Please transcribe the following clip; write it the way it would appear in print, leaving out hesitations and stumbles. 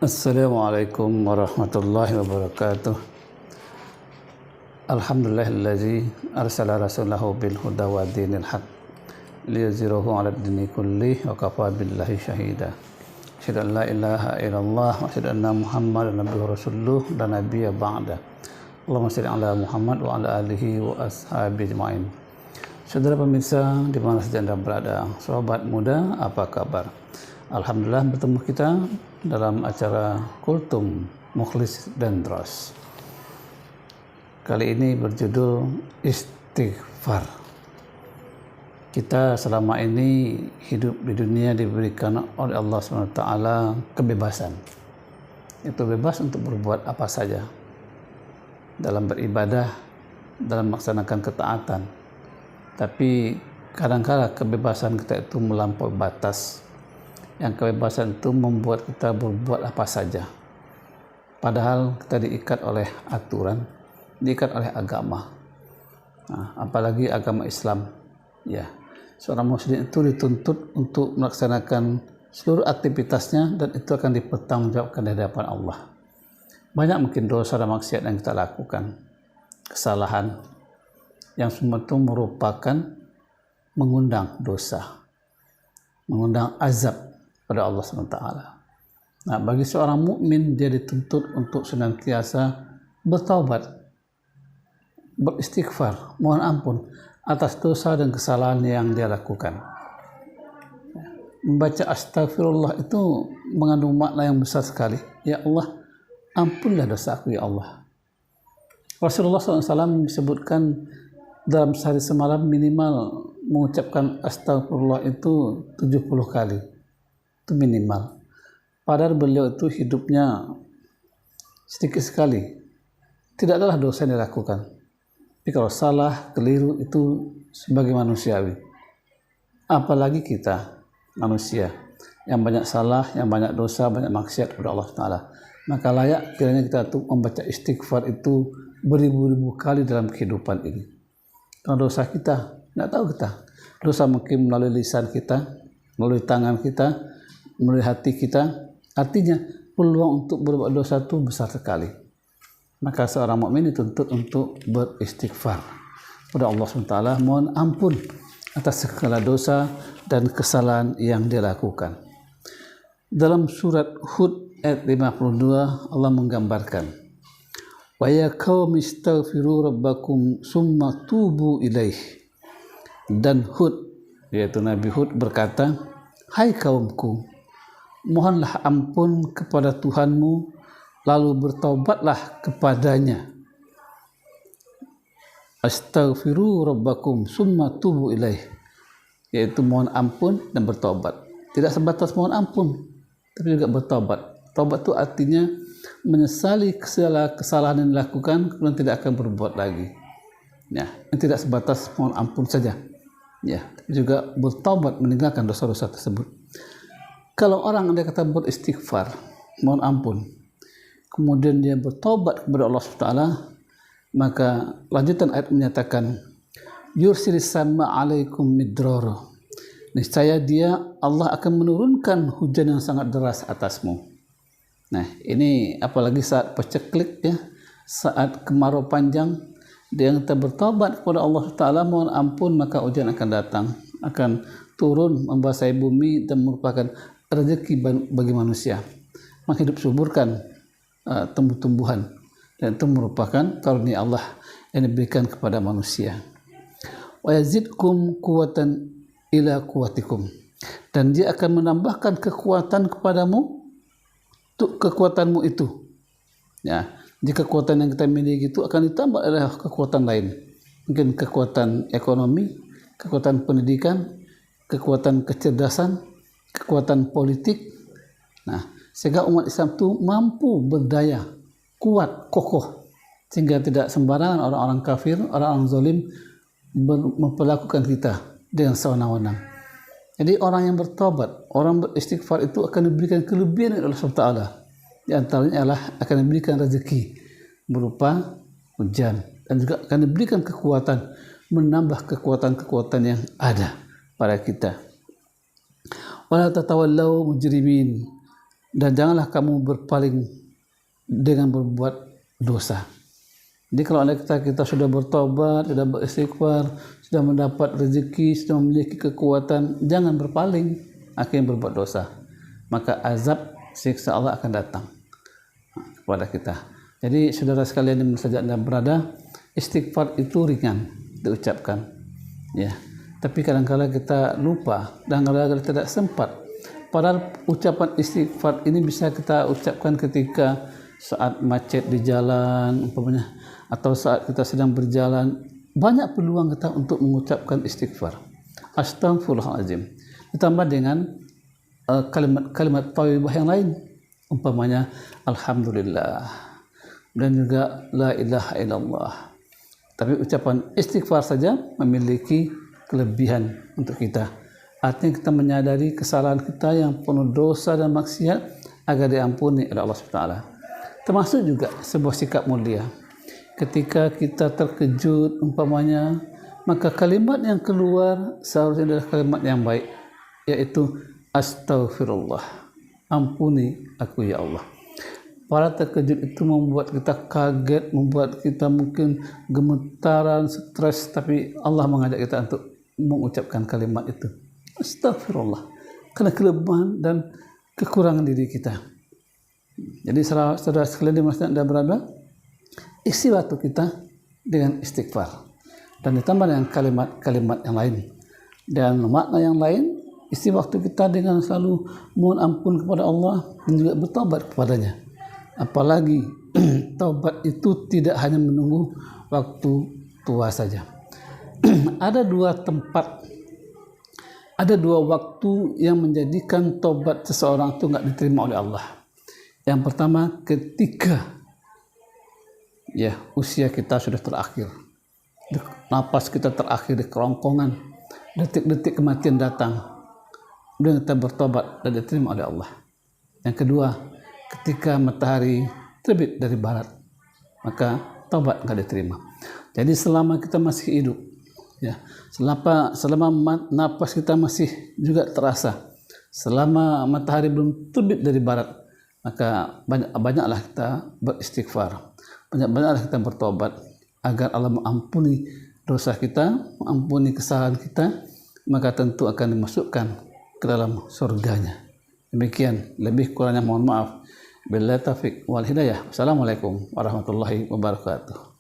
Assalamualaikum warahmatullahi wabarakatuh. Alhamdulillahillazi arsala rasulahu bil huda wa dinil haq liyuzhirahu 'ala dini kulli wa kafa billahi syahida. Asyhadu an la ilaha illallah wa asyhadu anna Muhammadan abduhu rasuluh la nabiyya ba'da. Allahumma shalli ala Muhammad wa ala alihi wa ashabihi ajmain. Saudara pemirsa di mana saja Anda berada, sahabat muda, apa kabar? Alhamdulillah bertemu kita dalam acara Kultum Mukhlis dan Dros. Kali ini berjudul Istighfar. Kita selama ini hidup di dunia diberikan oleh Allah SWT kebebasan. Itu bebas untuk berbuat apa saja, dalam beribadah, dalam melaksanakan ketaatan. Tapi kadang-kala kebebasan kita itu melampaui batas. Yang kebebasan itu membuat kita berbuat apa saja. Padahal kita diikat oleh aturan, diikat oleh agama. Nah, apalagi agama Islam. Ya, seorang muslim itu dituntut untuk melaksanakan seluruh aktivitasnya dan itu akan dipertanggungjawabkan di hadapan Allah. Banyak mungkin dosa dan maksiat yang kita lakukan, kesalahan yang semua itu merupakan mengundang dosa, mengundang azab pada Allah SWT. Nah, bagi seorang mukmin dia dituntut untuk senantiasa bertaubat, beristighfar, mohon ampun atas dosa dan kesalahan yang dia lakukan. Membaca astagfirullah itu mengandung makna yang besar sekali. Ya Allah, ampunlah dosaku ya Allah. Rasulullah SAW disebutkan dalam sehari semalam minimal mengucapkan astagfirullah itu 70 kali. Itu minimal. Padahal beliau itu hidupnya sedikit sekali. Tidak adalah dosa yang dilakukan. Tapi kalau salah, keliru itu sebagai manusiawi. Apalagi kita manusia yang banyak salah, yang banyak dosa, banyak maksiat kepada Allah Taala. Maka layak kiranya kita tuh membaca istighfar itu beribu-ribu kali dalam kehidupan ini. Kalau dosa kita, tidak tahu kita. Dosa mungkin melalui lisan kita, melalui tangan kita, melalui hati kita. Artinya peluang untuk berbuat dosa itu besar sekali. Maka seorang mukmin dituntut untuk beristighfar kepada Allah SWT, mohon ampun atas segala dosa dan kesalahan yang dia lakukan. Dalam surat Hud ayat 52 Allah menggambarkan, wa ya qaumi istaghfiru rabbakum summa tubu ilaih. Dan Hud, yaitu Nabi Hud berkata, hai kaumku, mohonlah ampun kepada Tuhanmu, lalu bertaubatlah kepadanya. Astaghfiru rabbakum summa tubu ilaih, yaitu mohon ampun dan bertaubat. Tidak sebatas mohon ampun, tapi juga bertaubat. Taubat itu artinya menyesali kesalahan yang dilakukan, kemudian tidak akan berbuat lagi. Ya, tidak sebatas mohon ampun saja. Ya, tapi juga bertaubat meninggalkan dosa-dosa tersebut. Kalau orang dia kata beristighfar, mohon ampun, kemudian dia bertobat kepada Allah SWT, maka lanjutan ayat menyatakan, yursilis sama alaikum midrara. Niscaya dia, Allah akan menurunkan hujan yang sangat deras atasmu. Nah, ini apalagi saat paceklik ya, saat kemarau panjang, dia yang bertobat kepada Allah SWT, mohon ampun, maka hujan akan datang, akan turun membasahi bumi dan merupakan rezeki bagi manusia, menghidup suburkan tumbuh-tumbuhan, dan itu merupakan karunia Allah yang diberikan kepada manusia. Wa yazidkum quwwatan ila quwwatikum, dan dia akan menambahkan kekuatan kepadamu untuk kekuatanmu itu. Ya, jika kekuatan yang kita miliki itu akan ditambah oleh kekuatan lain, mungkin kekuatan ekonomi, kekuatan pendidikan, kekuatan kecerdasan, kekuatan politik. Nah, sehingga umat Islam itu mampu berdaya, kuat, kokoh, sehingga tidak sembarangan orang-orang kafir, orang-orang zalim memperlakukan kita dengan sewenang-wenang. Jadi orang yang bertobat, orang beristighfar itu akan diberikan kelebihan oleh Allah SWT. Di antaranya adalah akan diberikan rezeki berupa hujan, dan juga akan diberikan kekuatan, menambah kekuatan-kekuatan yang ada pada kita. Wala tatawallau mujrimin, dan janganlah kamu berpaling dengan berbuat dosa. Jadi kalau kita sudah bertobat, sudah beristighfar, sudah mendapat rezeki, sudah memiliki kekuatan, jangan berpaling akhirnya berbuat dosa, maka azab siksa Allah akan datang kepada kita. Jadi saudara sekalian di mana saja Anda berada, istighfar itu ringan diucapkan, ya. Tapi kadang-kadang kita lupa dan kadang-kadang tidak sempat. Padahal ucapan istighfar ini bisa kita ucapkan ketika saat macet di jalan umpamanya, atau saat kita sedang berjalan. Banyak peluang kita untuk mengucapkan istighfar. Astaghfirullahaladzim. Ditambah dengan kalimat-kalimat thayyibah yang lain, umpamanya alhamdulillah dan juga la ilaha illallah. Tapi ucapan istighfar saja memiliki kelebihan untuk kita. Artinya kita menyadari kesalahan kita yang penuh dosa dan maksiat agar diampuni oleh Allah SWT. Termasuk juga sebuah sikap mulia. Ketika kita terkejut umpamanya, maka kalimat yang keluar seharusnya adalah kalimat yang baik, yaitu astaghfirullah, ampuni aku ya Allah. Para terkejut itu membuat kita kaget, membuat kita mungkin gemetaran, stres, tapi Allah mengajak kita untuk mengucapkan kalimat itu, astagfirullah, karena kelemahan dan kekurangan diri kita. Jadi saudara sekalian di mana Anda berada, isi waktu kita dengan istighfar dan ditambah dengan kalimat-kalimat yang lain, dan makna yang lain, isi waktu kita dengan selalu mohon ampun kepada Allah dan juga bertobat kepadanya. Apalagi taubat itu tidak hanya menunggu waktu tua saja. Ada dua waktu yang menjadikan tobat seseorang itu nggak diterima oleh Allah. Yang pertama, ketika usia kita sudah terakhir, napas kita terakhir di kerongkongan, detik-detik kematian datang, kemudian kita bertobat dan diterima oleh Allah. Yang kedua, ketika matahari terbit dari barat, maka tobat nggak diterima. Jadi selama kita masih hidup, selama napas kita masih juga terasa, selama matahari belum terbit dari barat, maka banyaklah kita beristighfar, banyak-banyaklah kita bertobat agar Allah mengampuni dosa kita, mengampuni kesalahan kita, maka tentu akan dimasukkan ke dalam surganya. Demikian, lebih kurangnya mohon maaf. Billahi taufiq wal hidayah. Assalamualaikum warahmatullahi wabarakatuh.